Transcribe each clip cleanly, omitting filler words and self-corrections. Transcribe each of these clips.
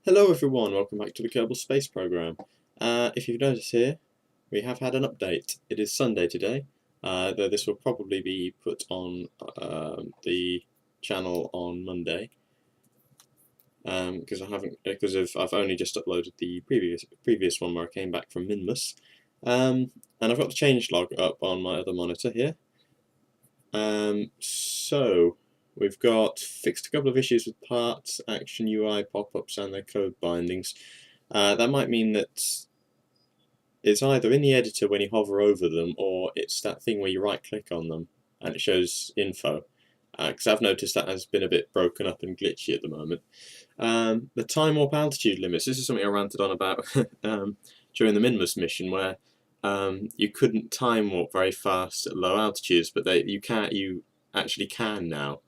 Hello everyone, welcome back to the Kerbal Space Program. If you've noticed here, we have had an update. It is Sunday today, though this will probably be put on the channel on Monday, because I've only just uploaded the previous one where I came back from Minmus, and I've got the changelog up on my other monitor here. So we've fixed a couple of issues with parts, action UI pop-ups, and their code bindings. That might mean that it's either in the editor when you hover over them, or it's that thing where you right-click on them and it shows info. Because I've noticed that has been a bit broken up and glitchy at the moment. The time warp altitude limits. This is something I ranted on about during the Minmus mission, where you couldn't time warp very fast at low altitudes, but you actually can now.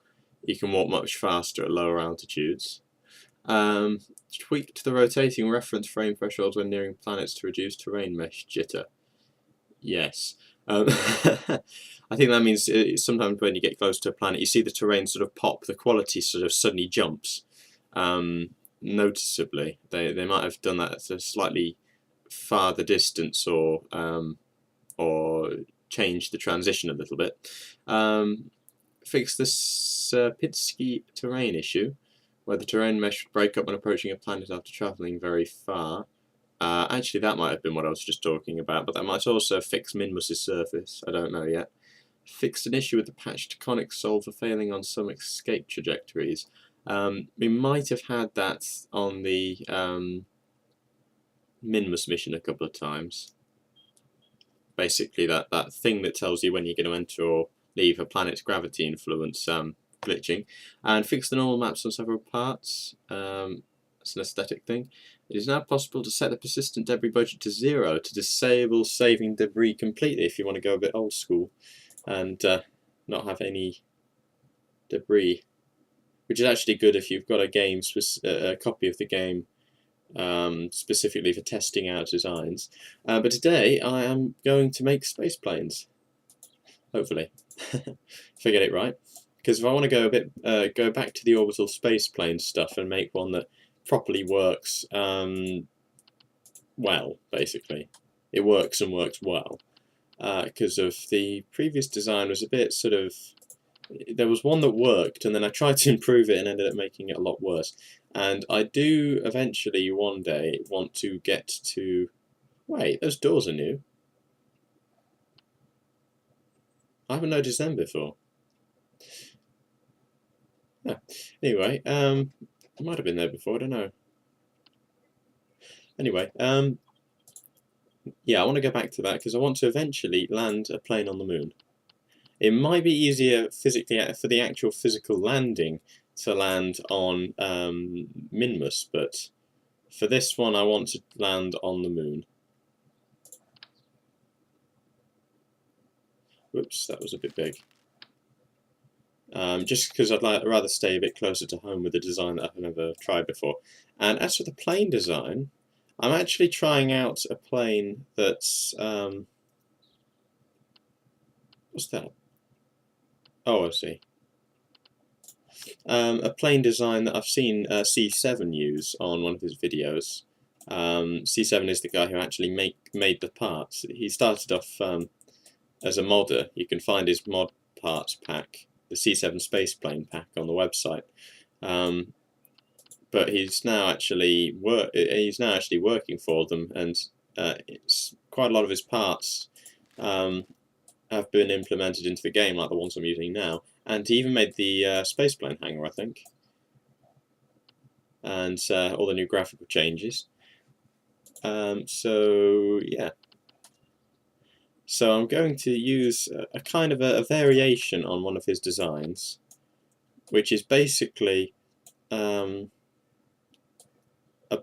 You can warp much faster at lower altitudes. Tweaked the rotating reference frame thresholds when nearing planets to reduce terrain mesh jitter. Yes. I think that means sometimes when you get close to a planet, you see the terrain sort of pop, the quality sort of suddenly jumps noticeably. They might have done that at a slightly farther distance, or change the transition a little bit. Fix the Sierpinski terrain issue, where the terrain mesh would break up when approaching a planet after travelling very far. Actually, that might have been what I was just talking about, but that might also fix Minmus's surface. I don't know yet. Fixed an issue with the patched conic solver failing on some escape trajectories. We might have had that on the Minmus mission a couple of times. Basically, that thing that tells you when you're going to enter or leave a planet's gravity influence glitching. And fix the normal maps on several parts. It's an aesthetic thing. It is now possible to set the persistent debris budget to 0 to disable saving debris completely if you want to go a bit old school and not have any debris, which is actually good if you've got a copy of the game specifically for testing out designs. But today I am going to make space planes, hopefully, if I get it right. Because if I want to go back to the orbital space plane stuff and make one that properly works, well, basically, it works and works well. Because of the previous design was a bit sort of, there was one that worked and then I tried to improve it and ended up making it a lot worse. And I do eventually one day want to get to, wait, those doors are new. I haven't noticed them before. Yeah. Anyway, it might have been there before, I don't know. Anyway, yeah, I want to go back to that because I want to eventually land a plane on the moon. It might be easier physically for the actual physical landing to land on Minmus, but for this one I want to land on the moon. Whoops, that was a bit big. Just because I'd rather stay a bit closer to home with a design that I've never tried before. And as for the plane design, I'm actually trying out a plane that's what's that? Oh, I see. A plane design that I've seen C7 use on one of his videos. C7 is the guy who actually made the parts. He started off as a modder. You can find his mod parts pack, the C7 spaceplane pack, on the website. But he's now actually working for them, and it's quite a lot of his parts have been implemented into the game, like the ones I'm using now. And he even made the spaceplane hangar, I think, and all the new graphical changes. So yeah. So I'm going to use a kind of a variation on one of his designs, which is basically a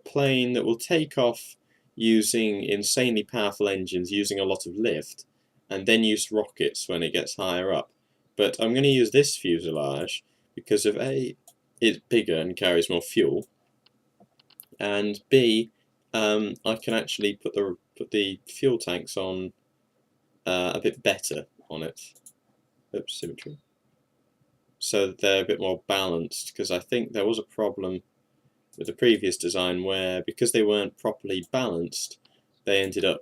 plane that will take off using insanely powerful engines, using a lot of lift, and then use rockets when it gets higher up. But I'm going to use this fuselage because of A, it's bigger and carries more fuel, and B, I can actually put the fuel tanks on a bit better on it. Oops, symmetry. So they're a bit more balanced, because I think there was a problem with the previous design, where because they weren't properly balanced, they ended up,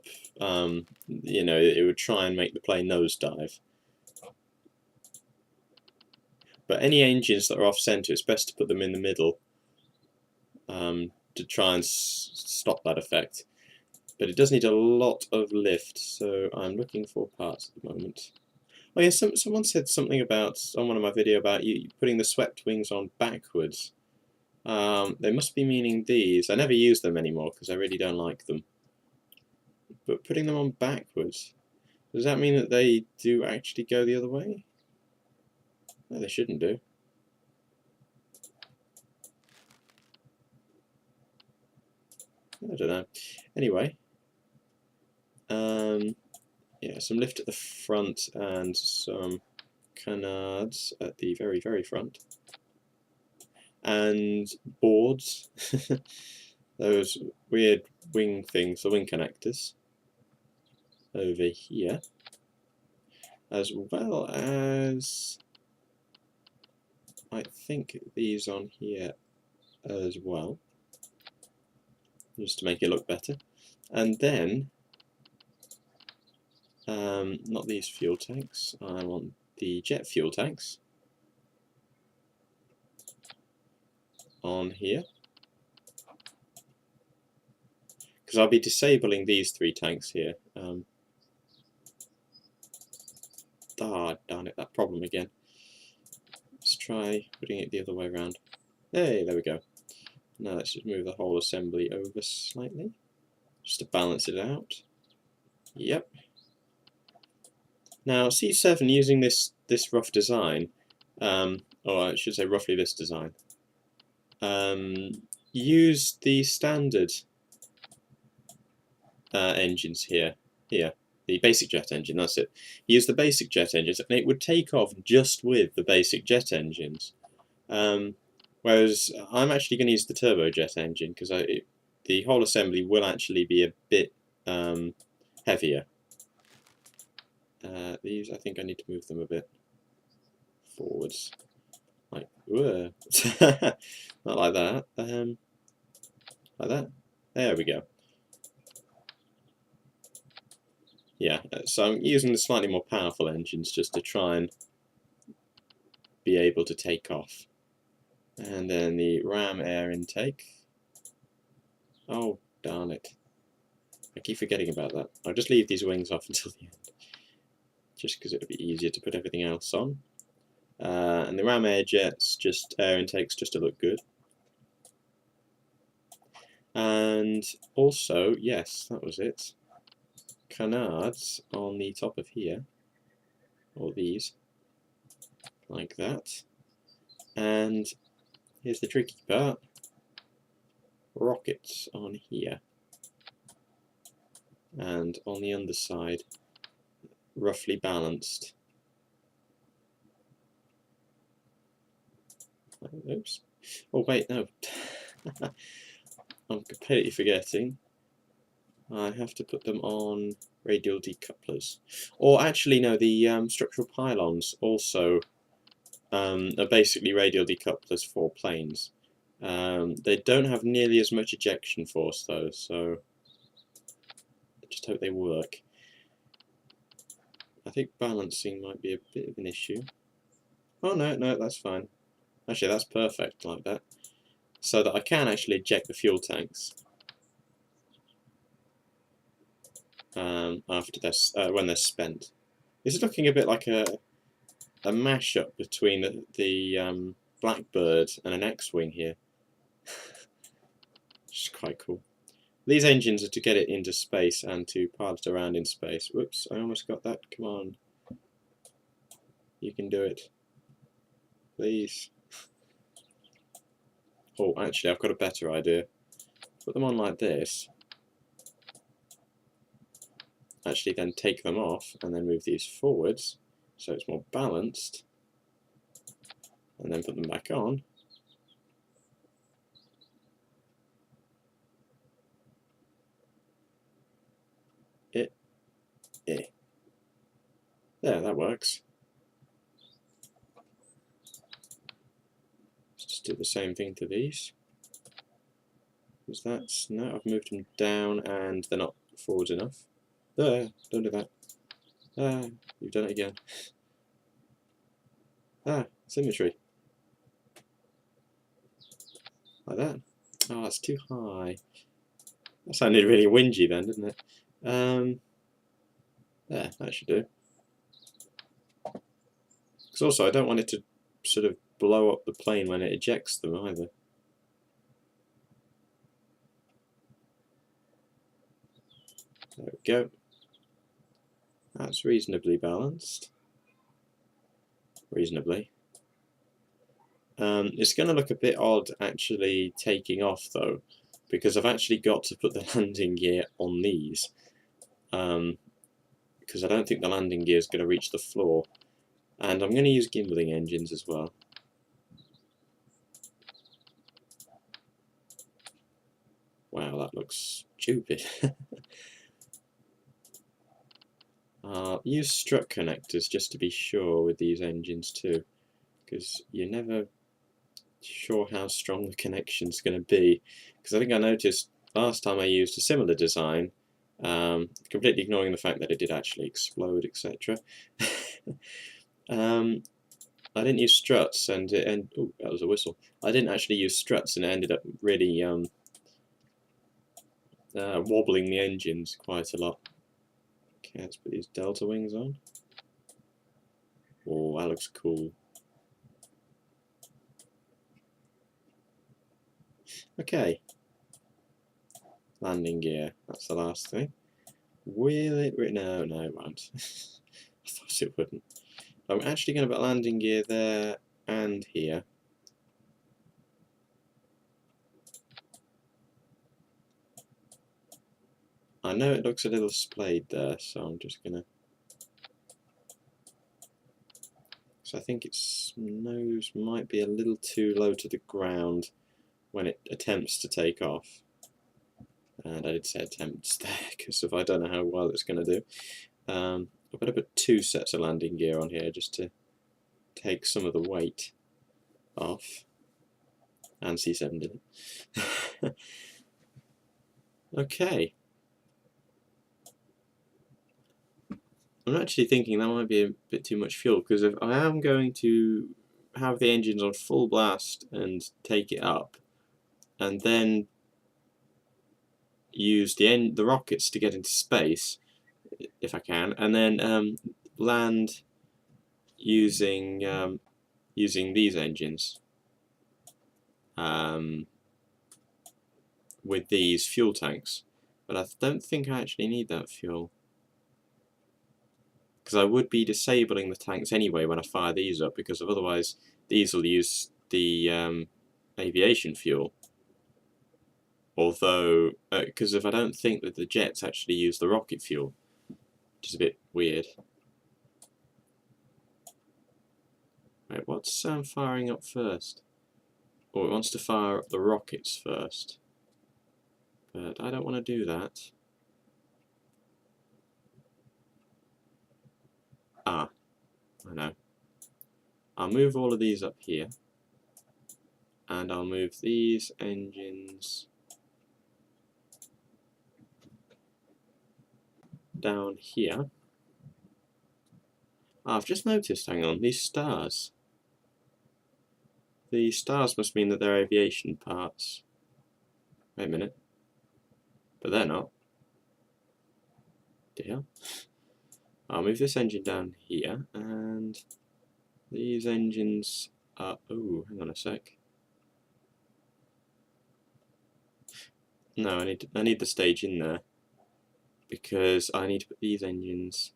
you know, it would try and make the plane nosedive. But any engines that are off centre, it's best to put them in the middle to try and stop that effect. But it does need a lot of lift, so I'm looking for parts at the moment. Oh yeah, someone said something about, on one of my videos, about you putting the swept wings on backwards. They must be meaning these. I never use them anymore because I really don't like them. But putting them on backwards, does that mean that they do actually go the other way? No, they shouldn't do. I don't know. Anyway, yeah, some lift at the front and some canards at the very, very front. And boards, those weird wing things, the wing connectors, over here, as well as, I think, these on here as well, just to make it look better. And then, not these fuel tanks, I want the jet fuel tanks on here, because I'll be disabling these 3 tanks here. Darn it, that problem again. Let's try putting it the other way around. Hey, there we go. Now let's just move the whole assembly over slightly, just to balance it out. Yep. Now C7, using this rough design, or I should say roughly this design, use the standard engines here, the basic jet engine, that's it. Use the basic jet engines and it would take off just with the basic jet engines. Whereas I'm actually going to use the turbojet engine because the whole assembly will actually be a bit heavier. These, I think I need to move them a bit forwards. Like, whoa. Not like that. Like that. There we go. Yeah, so I'm using the slightly more powerful engines just to try and be able to take off. And then the ram air intake. Oh, darn it. I keep forgetting about that. I'll just leave these wings off until the end, just because it'll be easier to put everything else on. And the ram air jets, just air intakes just to look good. And also, yes, that was it, canards on the top of here, or these, like that. And here's the tricky part, rockets on here. And on the underside, roughly balanced. Oops. Oh wait, no. I'm completely forgetting. I have to put them on radial decouplers. Or actually no, the structural pylons also are basically radial decouplers for planes. They don't have nearly as much ejection force though, so I just hope they work. I think balancing might be a bit of an issue. Oh no, that's fine. Actually, that's perfect like that. So that I can actually eject the fuel tanks after this, when they're spent. This is looking a bit like a mashup between the Blackbird and an X-Wing here. Which is quite cool. These engines are to get it into space and to pilot around in space. Whoops, I almost got that. Come on. You can do it. Please. Oh, actually, I've got a better idea. Put them on like this. Actually, then take them off and then move these forwards so it's more balanced. And then put them back on. There, that works. Let's just do the same thing to these. Is that... No, I've moved them down and they're not forward enough. Don't do that. You've done it again. Symmetry. Like that. Oh, that's too high. That sounded really whingy then, didn't it? There, that should do. Because also I don't want it to sort of blow up the plane when it ejects them either. There we go. That's reasonably balanced. Reasonably. It's going to look a bit odd actually taking off though, because I've actually got to put the landing gear on these. Because I don't think the landing gear is going to reach the floor. And I'm going to use gimbaling engines as well. Wow, that looks stupid. Use strut connectors just to be sure with these engines too, because you're never sure how strong the connection's going to be. Because I think I noticed last time I used a similar design, completely ignoring the fact that it did actually explode, etc. I didn't use struts, and oh, that was a whistle. I didn't actually use struts, and it ended up really wobbling the engines quite a lot. Okay, let's put these delta wings on. Oh, that looks cool. Okay. Landing gear, that's the last thing. Will it? No, it won't. I thought it wouldn't. I'm actually going to put landing gear there and here. I know it looks a little splayed there, so I'm just going to... So I think its nose might be a little too low to the ground when it attempts to take off. And I did say attempts there, because I don't know how well it's going to do. I'm going to put 2 sets of landing gear on here just to take some of the weight off. And C7 did it. Okay. I'm actually thinking that might be a bit too much fuel, because if I am going to have the engines on full blast and take it up, and then use the rockets to get into space, if I can, and then land using using these engines with these fuel tanks. But I don't think I actually need that fuel, because I would be disabling the tanks anyway when I fire these up, because otherwise these will use the aviation fuel. Although, because if I don't think that the jets actually use the rocket fuel, which is a bit weird. Right, what's firing up first? Oh, it wants to fire up the rockets first. But I don't want to do that. I know. I'll move all of these up here. And I'll move these engines down here. I've just noticed, hang on, these stars. The stars must mean that they're aviation parts. Wait a minute. But they're not. Deal. I'll move this engine down here, and these engines are... Oh, hang on a sec. No, I need the stage in there, because I need to put these engines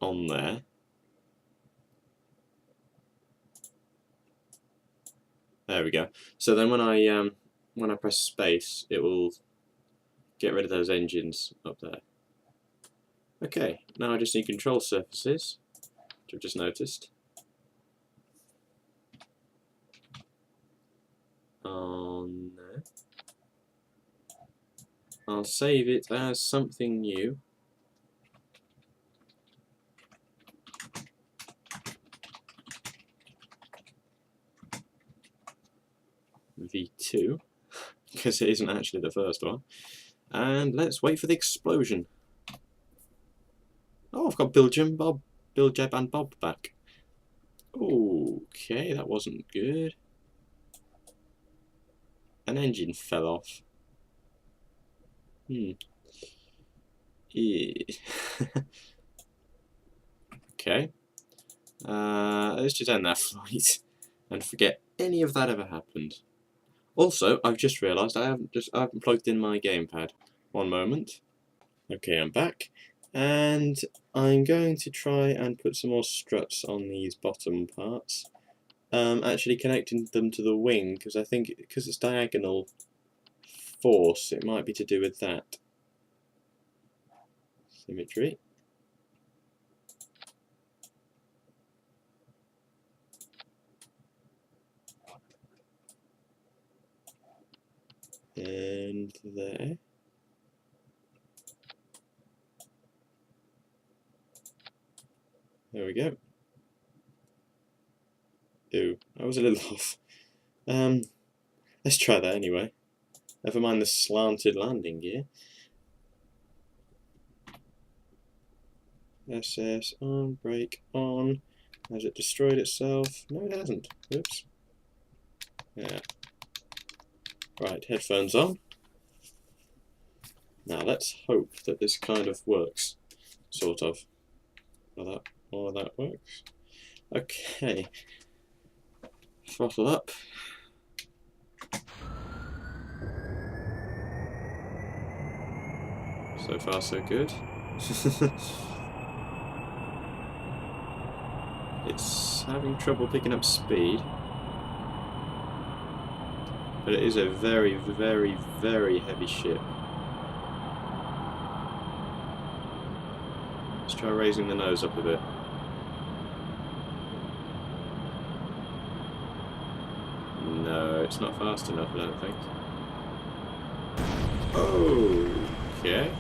on there. There we go. So then when I press space, it will get rid of those engines up there. Okay, now I just need control surfaces, which I've just noticed. On there. I'll save it as something new. V2. because it isn't actually the first one. And let's wait for the explosion. Oh, I've got Bill, Jeb and Bob back. Okay, that wasn't good. An engine fell off. Yeah. Okay. Let's just end that flight and forget any of that ever happened. Also, I've just realised I haven't plugged in my gamepad. One moment. Okay, I'm back, and I'm going to try and put some more struts on these bottom parts. Actually connecting them to the wing, because I think because it's diagonal force, it might be to do with that. Symmetry. And there. There we go. Ooh, I was a little off. Let's try that anyway. Never mind the slanted landing gear. SS on, brake on. Has it destroyed itself? No, it hasn't. Oops. Yeah. Right, headphones on. Now let's hope that this kind of works. Sort of. All that works. Okay. Throttle up. So far so good. It's having trouble picking up speed. But it is a very, very, very heavy ship. Let's try raising the nose up a bit. No, it's not fast enough, I don't think. Okay.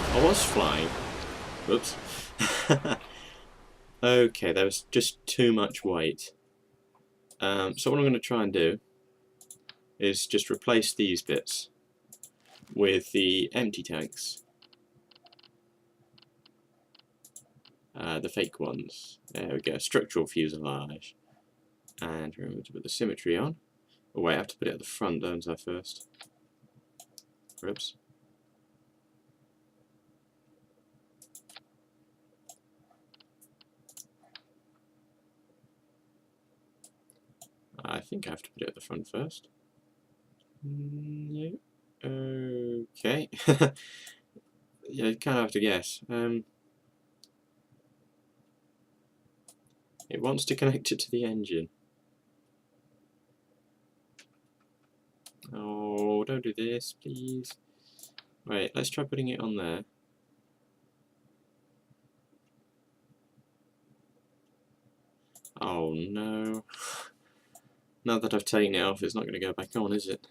I was flying. Whoops. Okay, there was just too much weight. So what I'm going to try and do is just replace these bits with the empty tanks. The fake ones. There we go. Structural fuselage. And remember to put the symmetry on. Oh wait, I have to put it at the front, don't I, first? Whoops. I think I have to put it at the front first. No. Okay. Yeah, you kind of have to guess. It wants to connect it to the engine. Oh, don't do this, please. Right, let's try putting it on there. Oh no. Now that I've taken it off, it's not going to go back on, is it?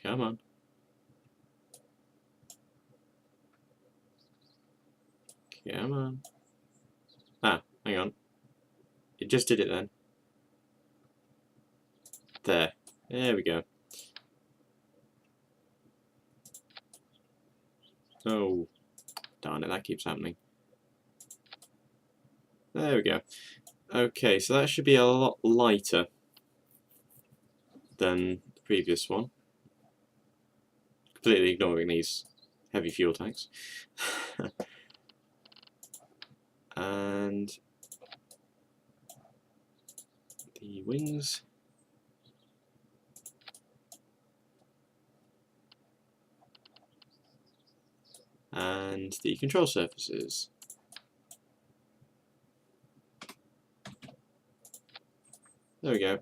Come on. Come on. Ah, hang on. It just did it then. There. There we go. Oh, darn it, that keeps happening. There we go. Okay, so that should be a lot lighter than the previous one. Completely ignoring these heavy fuel tanks. And the wings. And the control surfaces. There we go.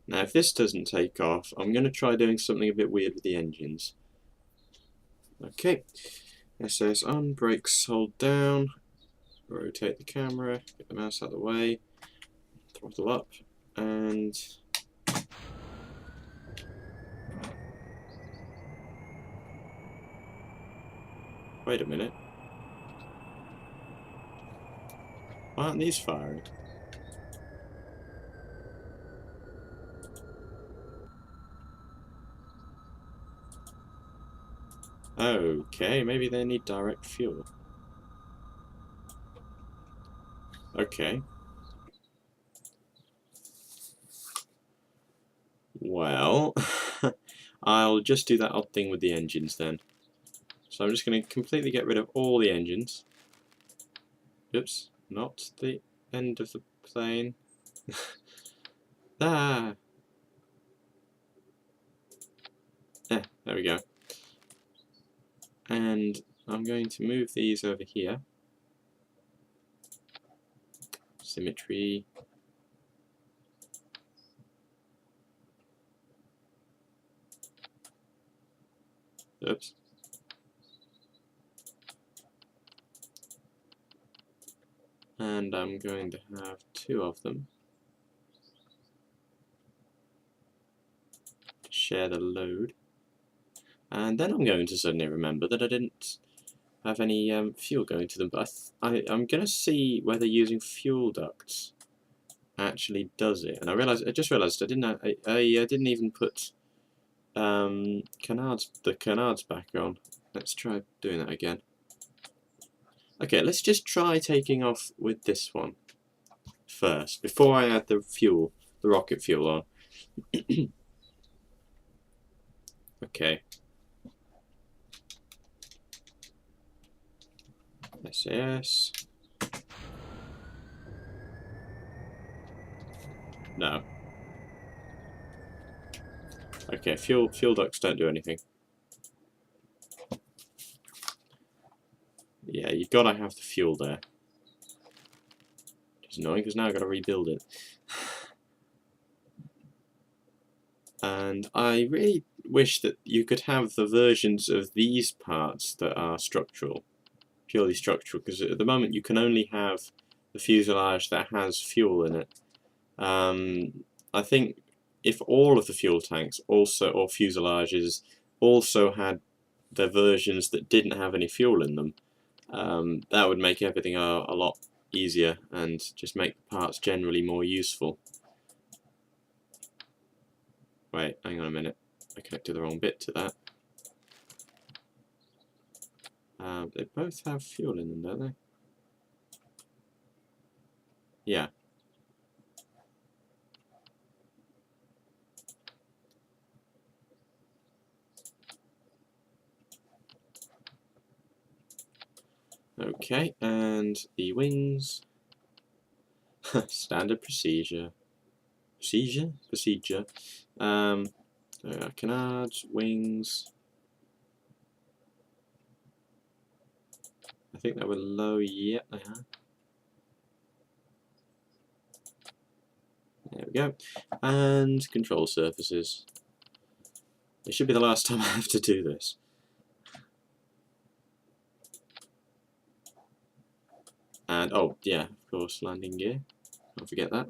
Now if this doesn't take off, I'm going to try doing something a bit weird with the engines. Okay, SS on, brakes hold down, rotate the camera, get the mouse out of the way. throttle up, and wait a minute. Why aren't these firing? Okay, maybe they need direct fuel. Okay. Well, I'll just do that odd thing with the engines then. So I'm just going to completely get rid of all the engines. Oops, not the end of the plane. Ah! There we go. And I'm going to move these over here. Symmetry. Oops. And I'm going to have 2 of them to share the load. And then I'm going to suddenly remember that I didn't have any fuel going to them. But I'm going to see whether using fuel ducts actually does it. And I just realised I didn't even put the canards back on. Let's try doing that again. Okay, let's just try taking off with this one first before I add the rocket fuel on. Okay. SAS. No. Okay, fuel ducts don't do anything. Yeah, you've got to have the fuel there. Which is annoying because now I've got to rebuild it. And I really wish that you could have the versions of these parts that are structural, purely structural, because at the moment you can only have the fuselage that has fuel in it. I think if all of the fuel tanks also, or fuselages, also had their versions that didn't have any fuel in them, that would make everything a lot easier and just make the parts generally more useful. Wait, hang on a minute. I connected the wrong bit to that. They both have fuel in them, don't they? Yeah. Okay, and the wings. Standard procedure. Procedure. Canards, wings. I think they were low. Yep, they are. There we go. And control surfaces. It should be the last time I have to do this. And, oh, yeah, of course, landing gear. Don't forget that.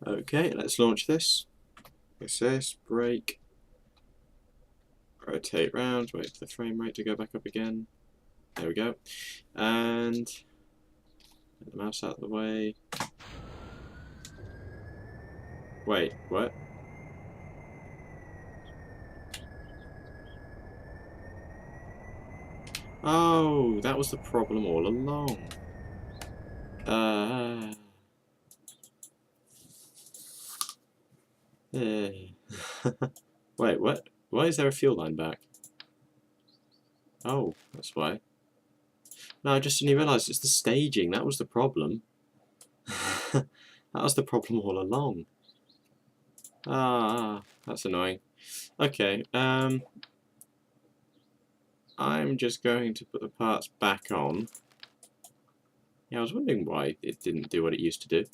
Okay, let's launch this. Assess, brake, rotate round, wait for the frame rate to go back up again. There we go. And get the mouse out of the way. Wait, what? Oh, that was the problem all along. Wait, what? Why is there a fuel line back? Oh, that's why. No, I just didn't realise it's the staging. That was the problem. That was the problem all along. That's annoying. Okay, I'm just going to put the parts back on Yeah, I was wondering why it didn't do what it used to do.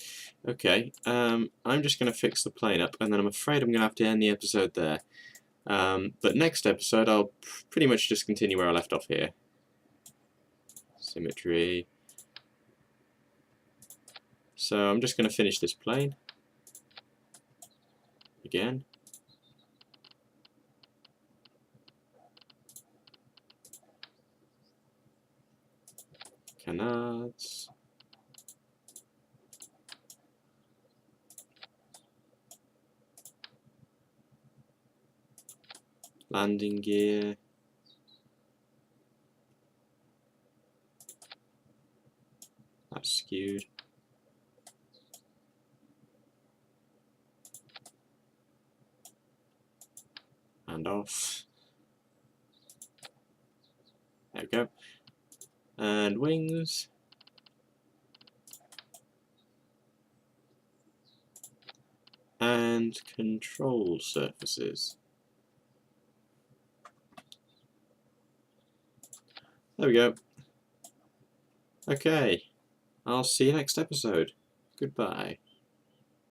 Okay, I'm just going to fix the plane up, and then I'm afraid I'm going to have to end the episode there. But next episode, I'll pretty much just continue where I left off here. Symmetry. So I'm just going to finish this plane. Again. Canards. Landing gear. That's skewed. And off. There we go. And wings. And control surfaces. There we go. Okay, I'll see you next episode. Goodbye.